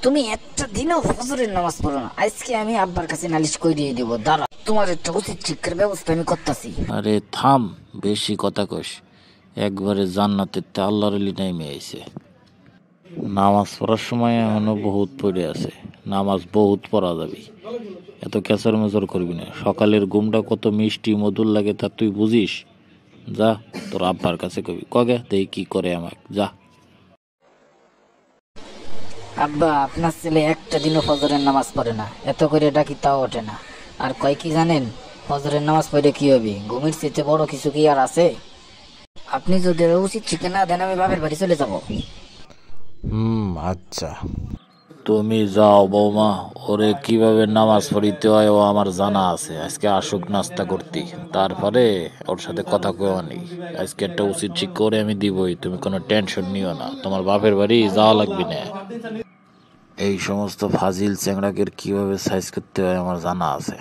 তুমি একটা দিনও ফজরের নামাজ পড়ো না, আজকে আমি আব্বার কাছে নালিশ করিয়ে দিব। দাঁড়া, তোমার একটা উচিত শিক্ষার ব্যবস্থা আমি করতেছি। আরে থাম, বেশি কথা কস। একবারে জান্নাতের তে আল্লাহর অলি নেমে আইছে। নামাজ পড়ার সময় এখনো বহুত পড়ে আছে, নামাজ বহুত পড়া যাবে। এত ক্যাচার মেচর করবি না। সকালের ঘুমটা কত মিষ্টি মধুর লাগে তা তুই বুঝিস? যা, তোর আব্বার কাছে কবি কগে দেই কি করে আমাক, যা। আব্বা, আপনার ছেলে একটা দিনও ফজরের নামাজ পড়ে না, এত করে ডাকি তাও ওঠে না। আর কয় কি জানেন, ফজরের নামাজ পড়ে কি হবে? ঘুমের চেয়ে বড় কিছু কি আর আছে? আপনি যদি ওর উচিত শিক্ষা না দেন, আমি বাপের বাড়ি চলে যাব। আচ্ছা, তুমি যাও বৌমা, ওরে কিভাবে নামাজ পড়িতে হয় ও আমার জানা আছে। আজকে আসুক নাস্তা করতে, তারপরে ওর সাথে কথা কওয়া নেই। আজকে একটা উচিত শিক্ষা করে আমি দিবই, তুমি কোনো টেনশন নিও না। তোমার বাপের বাড়ি যাওয়া লাগবে না। এই সমস্ত ফাজিল চ্যাংড়াকে কিভাবে সাইজ করতে হয় আমার জানা আছে।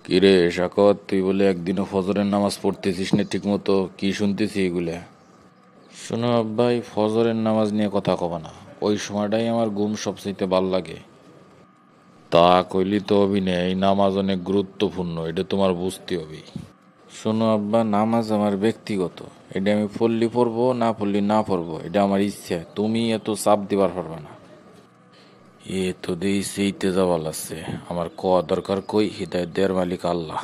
কিরে শাকত, তুই বলে একদিনও ফজরের নামাজ পড়তেছিস না ঠিক মতো, কি শুনতেছি এগুলা? শোনো আব্বাই, ফজরের নামাজ নিয়ে কথা কবা না। ওই সময়টাই আমার ঘুম সবচেয়ে ভাল লাগে। তা কইলি তো অভিনয়, এই নামাজ অনেক গুরুত্বপূর্ণ, এটা তোমার বুঝতে হবে। শোনো আব্বা, নামাজ আমার ব্যক্তিগত। এটা আমি পড়লি পড়বো, না পড়লি না পড়বো, এটা আমার ইচ্ছা। তুমি এত চাপ দিবার পারবে না। এ তো দেই সেইতে যাওয়া লাগছে। আমার দরকার কই, হৃদয় দেয়ার মালিক আল্লাহ।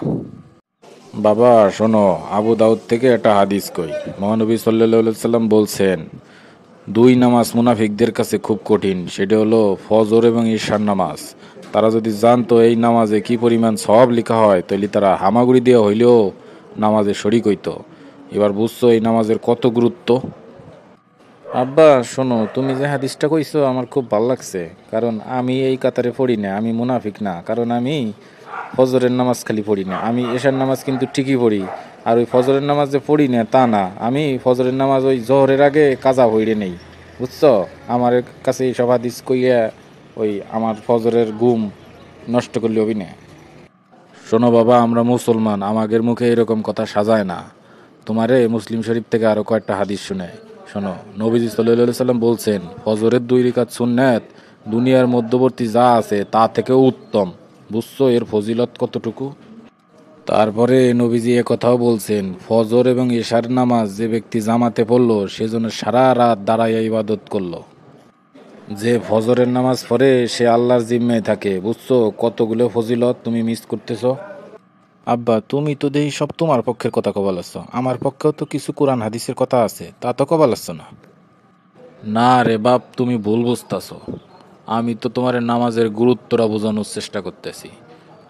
বাবা শোনো, আবু দাউদ থেকে একটা হাদিস কই। মহানবী সাল্লাল্লাহু সাল্লাম বলছেন, দুই নামাজ মুনাফিকদের কাছে খুব কঠিন, সেটা হলো ফজর এবং ঈশার নামাজ। তারা যদি জানতো এই নামাজে কি পরিমাণ সওয়াব লেখা হয়, তাহলে তারা হামাগুড়ি দিয়ে হইলেও নামাজে শরিক হইতো। এবার বুঝছো এই নামাজের কত গুরুত্ব। আব্বা শোনো, তুমি যে হাদিসটা কইছো আমার খুব ভালো লাগছে। কারণ আমি এই কাতারে পড়ি না, আমি মুনাফিক না। কারণ আমি ফজরের নামাজ খালি পড়ি না, আমি এশার নামাজ কিন্তু ঠিকই পড়ি। আর ওই ফজরের নামাজ যে পড়ি না তা না, আমি ফজরের নামাজ ওই জোহরের আগে কাজা হইরে নেই। বুঝছো? আমার কাছে এই সব হাদিস কইয়া ওই আমার ফজরের ঘুম নষ্ট করলে হবি না। শোনো বাবা, আমরা মুসলমান, আমাদের মুখে এরকম কথা সাজায় না। তোমারে মুসলিম শরীফ থেকে আরো কয়েকটা হাদিস শুনে শোনো। নবীজি সাল্লাল্লাহু সাল্লাম বলছেন, ফজরের 2 রাকাত সুন্নাত দুনিয়ার মধ্যবর্তী যা আছে তা থেকেও উত্তম। বুঝছো এর ফজিলত কতটুকু? তারপরে নবীজি এ কথাও বলছেন, ফজর এবং এশার নামাজ যে ব্যক্তি জামাতে পড়লো সেজন্য সারা রাত দাঁড়াইয়া ইবাদত করলো। যে ফজরের নামাজ পড়ে সে আল্লাহর জিম্মায় থাকে। বুঝছো কতগুলো ফজিলত তুমি মিস করতেছো? আব্বা তুমি তো দেই সব তোমার পক্ষের কথা কবালাচ্ছ, আমার পক্ষেও তো কিছু কোরআন হাদিসের কথা আছে, তা তো কবালাচ্ছ না। না রে বাপ, তুমি ভুল বুঝতাছো। আমি তো তোমার নামাজের গুরুত্বটা বোঝানোর চেষ্টা করতেছি।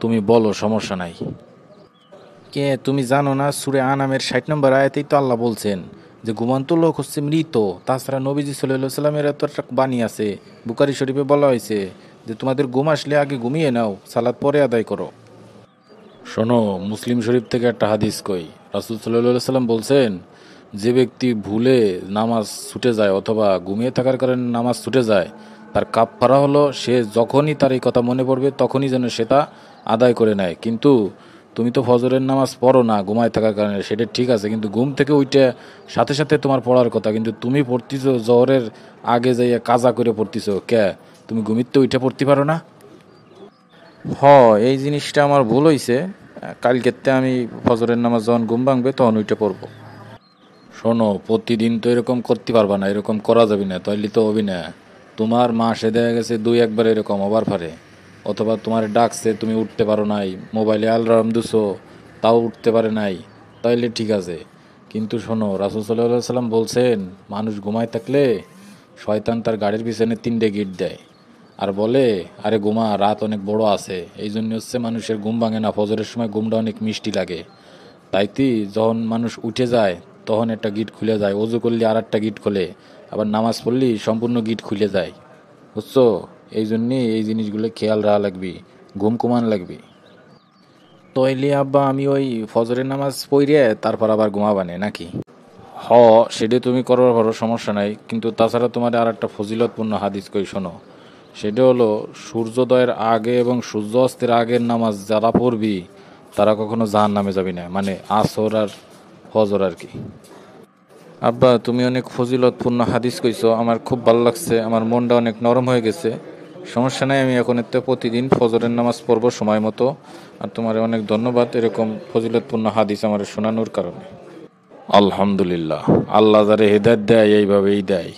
তুমি বলো, সমস্যা নাই। কে তুমি জানো না, সূরা আনামের 60 নম্বর আয়াতেই তো আল্লাহ বলছেন যে ঘুমন্ত লোক হচ্ছে মৃত। তাছাড়া নবীজি সাল্লাল্লাহু আলাইহি সাল্লামের এত একটা বাণী আছে, বুখারী শরীফে বলা হয়েছে যে তোমাদের ঘুম আসলে আগে ঘুমিয়ে নাও, সালাত পরে আদায় করো। শোনো, মুসলিম শরীফ থেকে একটা হাদিস কই। রাসূল সাল্লাল্লাহু আলাইহি সাল্লাম বলছেন, যে ব্যক্তি ভুলে নামাজ ছুটে যায় অথবা ঘুমিয়ে থাকার কারণে নামাজ ছুটে যায়, তার কাফফারা হলো সে যখনই তার এই কথা মনে পড়বে তখনই যেন সেটা আদায় করে নেয়। কিন্তু তুমি তো ফজরের নামাজ পড়ো না ঘুমায় থাকার কারণে, সেটা ঠিক আছে, কিন্তু ঘুম থেকে ওইটা সাথে সাথে তোমার পড়ার কথা। কিন্তু তুমি পড়তিছো জহরের আগে যাইয়া কাজা করে পড়তিছো কে? তুমি ঘুমিতে ওইটা পড়তে পারো না? হ, এই জিনিসটা আমার ভুল হইছে। কালকেতে আমি ফজরের নামাজ যখন ঘুম ভাঙবে তখন ওইটা পড়বো। শোনো, প্রতিদিন তো এরকম করতে পারবা না, এরকম করা যাবে না, তাইলে তো হবি না। তোমার মাসে দেখা গেছে 2-1 বার এরকম হবার পারে। অথবা তোমার ডাকছে তুমি উঠতে পারো নাই, মোবাইলে অ্যালার্ম দিছো তাও উঠতে পারে নাই, তাইলে ঠিক আছে। কিন্তু শোনো, রাসূল সাল্লাল্লাহু আলাইহি সাল্লাম বলছেন, মানুষ ঘুমায় থাকলে শয়তান তার গাড়ির পিছনে 3টে গিট দেয় আর বলে, আরে ঘুমা, রাত অনেক বড় আছে। এই জন্য হচ্ছে মানুষের ঘুম ভাঙে না, ফজরের সময় ঘুমটা অনেক মিষ্টি লাগে। তাইতি যখন মানুষ উঠে যায় তখন একটা গিট খুলে যায়, অজু করলে আর একটা গিট খোলে, আবার নামাজ পড়লে সম্পূর্ণ গিট খুলে যায়। বুঝছো? এই জন্যে এই জিনিসগুলো খেয়াল রাখা লাগবে, ঘুম কমান লাগবে। তইলে আব্বা আমি ওই ফজরের নামাজ পড়ে তারপর আবার ঘুমাবানে নাকি? হ, সেটা তুমি করবার পারো, সমস্যা নাই। কিন্তু তাছাড়া তোমার আর একটা ফজিলতপূর্ণ হাদিস কই শোনো। সেটা হলো, সূর্যোদয়ের আগে এবং সূর্য অস্তের আগের নামাজ যারা পড়বি তারা কখনো জাহান্নামে যাবি না, মানে আসর আর ফজর আর কি। আব্বা, তুমি অনেক ফজিলতপূর্ণ হাদিস কইছো, আমার খুব ভালো লাগছে, আমার মনটা অনেক নরম হয়ে গেছে। সমস্যা নাই, আমি এখন এতে প্রতিদিন ফজরের নামাজ পড়বো সময় মতো। আর তোমার অনেক ধন্যবাদ এরকম ফজিলতপূর্ণ হাদিস আমার শোনানোর কারণে। আলহামদুলিল্লাহ, আল্লাহ যারে হেদায়েত দেয় এইভাবেই দেয়।